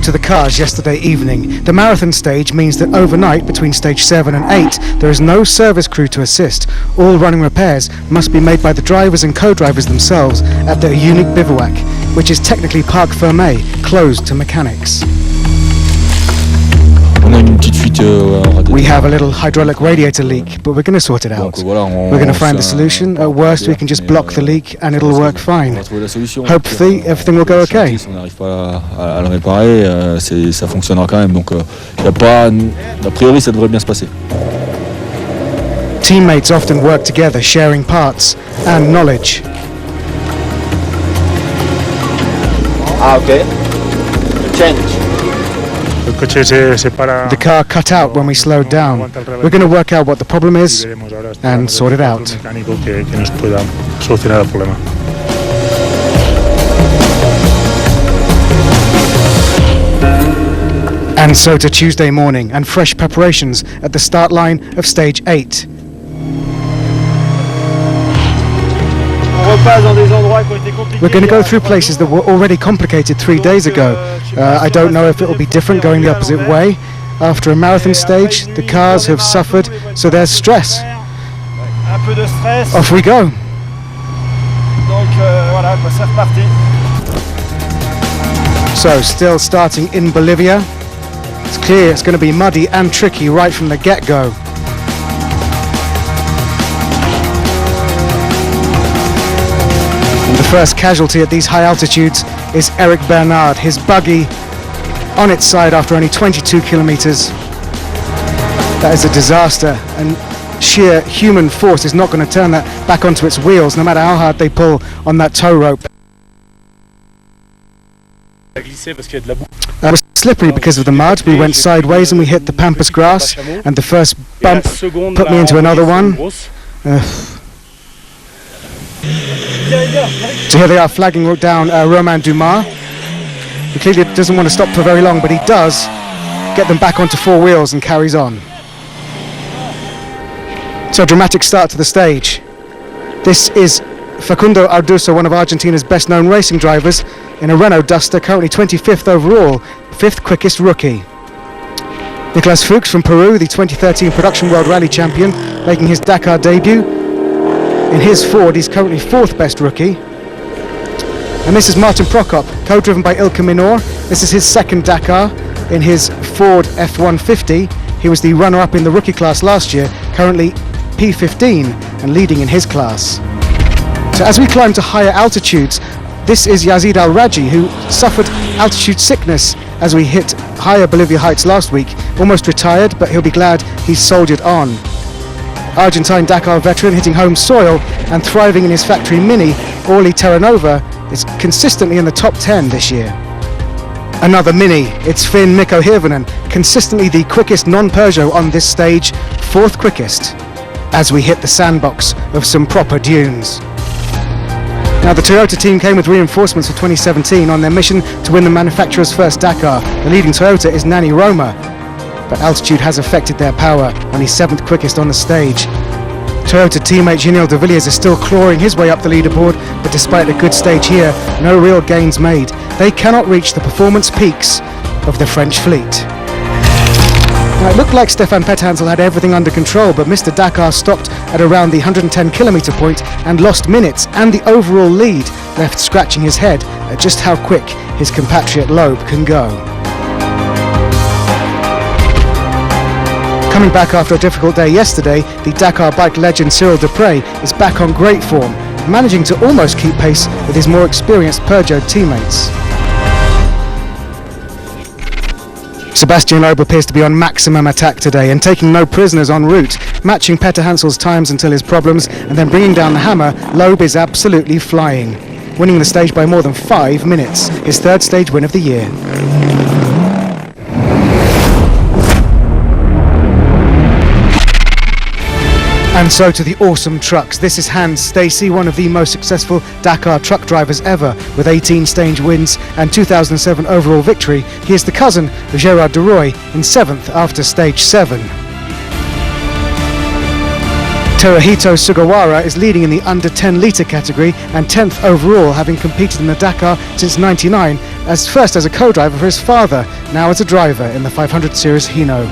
To the cars yesterday evening. The marathon stage means that overnight between stage 7 and 8 there is no service crew to assist. All running repairs must be made by the drivers and co-drivers themselves at their unique bivouac, which is technically Parc Fermé, closed to mechanics. We have a little hydraulic radiator leak, but we're going to sort it out. We're going to find the solution. At worst, we can just block the leak and it'll work fine. Hopefully, everything will go okay. Teammates often work together, sharing parts and knowledge. Okay. Change. The car cut out when we slowed down. We're going to work out what the problem is and sort it out. And so to Tuesday morning and fresh preparations at the start line of stage 8. We're going to go through places that were already complicated 3 days ago. I don't know if it will be different going the opposite way. After a marathon stage, the cars have suffered, so there's stress. Off we go. So, still starting in Bolivia. It's clear it's going to be muddy and tricky right from the get-go. The first casualty at these high altitudes is Eric Bernard, his buggy on its side after only 22 kilometers. That is a disaster, and sheer human force is not going to turn that back onto its wheels, no matter how hard they pull on that tow rope. It was slippery because of the mud. We went sideways and we hit the pampas grass, and the first bump put me into another one. So here they are flagging down Romain Dumas. He clearly doesn't want to stop for very long, but he does get them back onto four wheels and carries on. So a dramatic start to the stage. This is Facundo Arduzo, one of Argentina's best known racing drivers, in a Renault Duster, currently 25th overall, 5th quickest rookie. Nicolas Fuchs from Peru, the 2013 Production World Rally Champion, making his Dakar debut. In his Ford, he's currently 4th best rookie. And this is Martin Prokop, co-driven by Ilka Minor. This is his second Dakar in his Ford F-150. He was the runner-up in the rookie class last year, currently P15 and leading in his class. So as we climb to higher altitudes, this is Yazid Al-Raji, who suffered altitude sickness as we hit higher Bolivia heights last week. Almost retired, but he'll be glad he's soldiered on. Argentine Dakar veteran hitting home soil and thriving in his factory Mini, Orly Terranova, is consistently in the top 10 this year. Another Mini, it's Finn Mikko Hirvonen, consistently the quickest non-Peugeot on this stage, 4th quickest, as we hit the sandbox of some proper dunes. Now the Toyota team came with reinforcements for 2017 on their mission to win the manufacturer's first Dakar. The leading Toyota is Nani Roma, but altitude has affected their power, only 7th quickest on the stage. Toyota teammate Giniel de Villiers is still clawing his way up the leaderboard, but despite a good stage here, no real gains made. They cannot reach the performance peaks of the French fleet. Now, it looked like Stefan Pethansel had everything under control, but Mr. Dakar stopped at around the 110 kilometre point and lost minutes, and the overall lead left scratching his head at just how quick his compatriot Loeb can go. Coming back after a difficult day yesterday, the Dakar bike legend Cyril Dupre is back on great form, managing to almost keep pace with his more experienced Peugeot teammates. Sebastian Loeb appears to be on maximum attack today and taking no prisoners en route, matching Petter Hansel's times until his problems and then bringing down the hammer. Loeb is absolutely flying, winning the stage by more than 5 minutes, his 3rd stage win of the year. And so to the awesome trucks. This is Hans Stacey, one of the most successful Dakar truck drivers ever, with 18 stage wins and 2007 overall victory. He is the cousin of Gerard Deroy in 7th after stage 7. Teruhito Sugawara is leading in the under 10 litre category and 10th overall, having competed in the Dakar since '99 first as a co-driver for his father, now as a driver in the 500 Series Hino.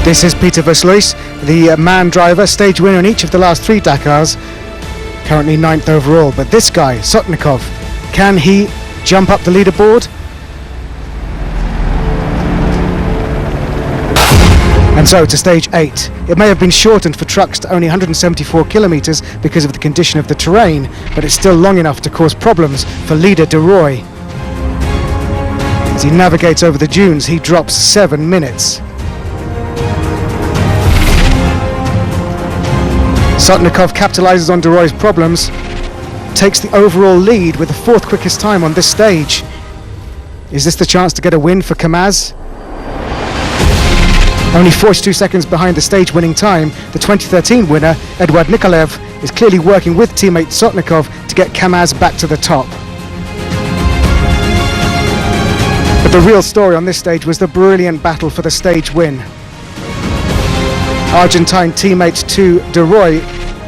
This is Peter Versluis, the man driver, stage winner in each of the last 3 Dakars, currently 9th overall. But this guy, Sotnikov, can he jump up the leaderboard? And so to stage 8. It may have been shortened for trucks to only 174 kilometres because of the condition of the terrain, but it's still long enough to cause problems for leader De Roy. As he navigates over the dunes, he drops 7 minutes. Sotnikov capitalises on De Roy's problems, takes the overall lead with the 4th quickest time on this stage. Is this the chance to get a win for Kamaz? Only 42 seconds behind the stage-winning time, the 2013 winner, Eduard Nikolaev, is clearly working with teammate Sotnikov to get Kamaz back to the top. But the real story on this stage was the brilliant battle for the stage win. Argentine teammate to De Roy,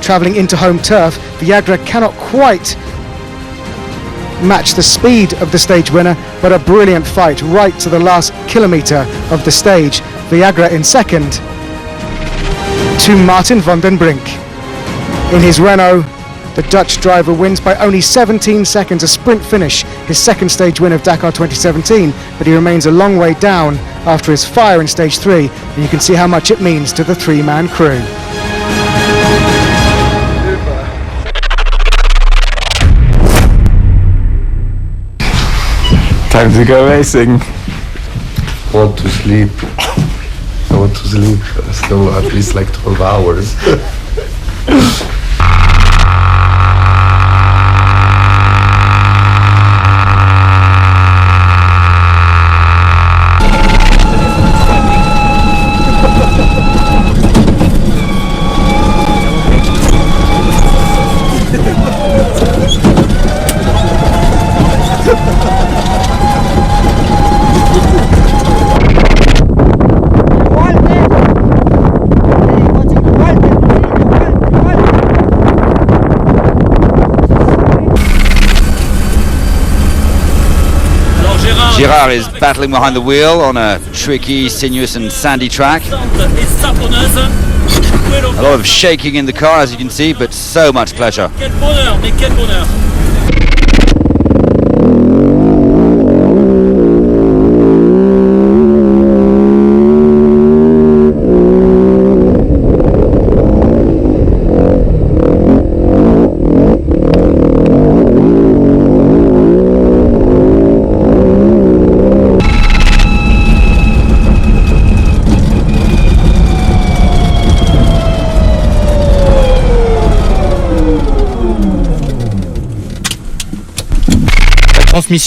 travelling into home turf, Viagra cannot quite match the speed of the stage winner, but a brilliant fight right to the last kilometre of the stage. Viagra in second to Martin van den Brink. In his Renault, the Dutch driver wins by only 17 seconds, a sprint finish, his second stage win of Dakar 2017, but he remains a long way down after his fire in stage 3, and you can see how much it means to the 3-man crew. Time to go racing. Want to sleep. I want to sleep. So at least like 12 hours. Girard is battling behind the wheel on a tricky, sinuous and sandy track. A lot of shaking in the car, as you can see, but so much pleasure.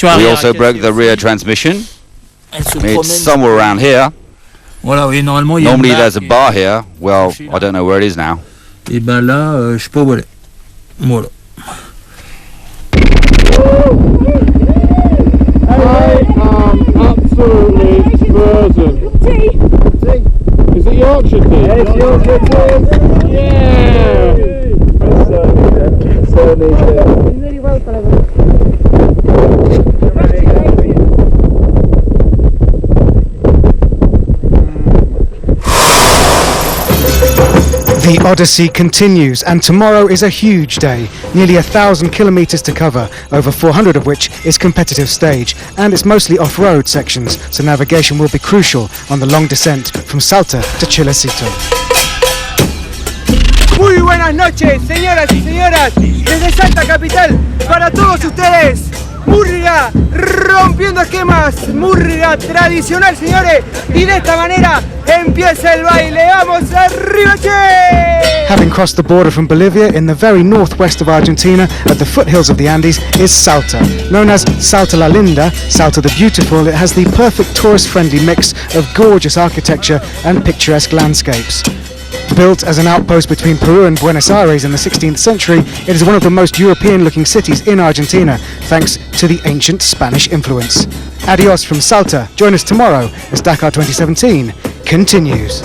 We also broke the rear transmission. It's somewhere around here. Normally there's a bar here. Well, I don't know where it is now. Et ben là, je sais pas où elle est. Voilà. I am absolutely frozen. Is it Yorkshire tea? It's Yorkshire tea. Yeah! So neat. Really well done. The Odyssey continues, and tomorrow is a huge day. Nearly 1,000 kilometres to cover, over 400 of which is competitive stage, and it's mostly off-road sections, so navigation will be crucial on the long descent from Salta to Chilecito. Muy buenas noches, señoras y señoras, desde Salta Capital, para todos ustedes, Murriga rompiendo esquemas, Murriga tradicional, señores, y de esta manera empieza el baile. ¡Vamos arriba, che! Having crossed the border from Bolivia, in the very northwest of Argentina, at the foothills of the Andes, is Salta. Known as Salta la Linda, Salta the Beautiful, it has the perfect tourist-friendly mix of gorgeous architecture and picturesque landscapes. Built as an outpost between Peru and Buenos Aires in the 16th century, it is one of the most European-looking cities in Argentina, thanks to the ancient Spanish influence. Adios from Salta. Join us tomorrow as Dakar 2017 continues.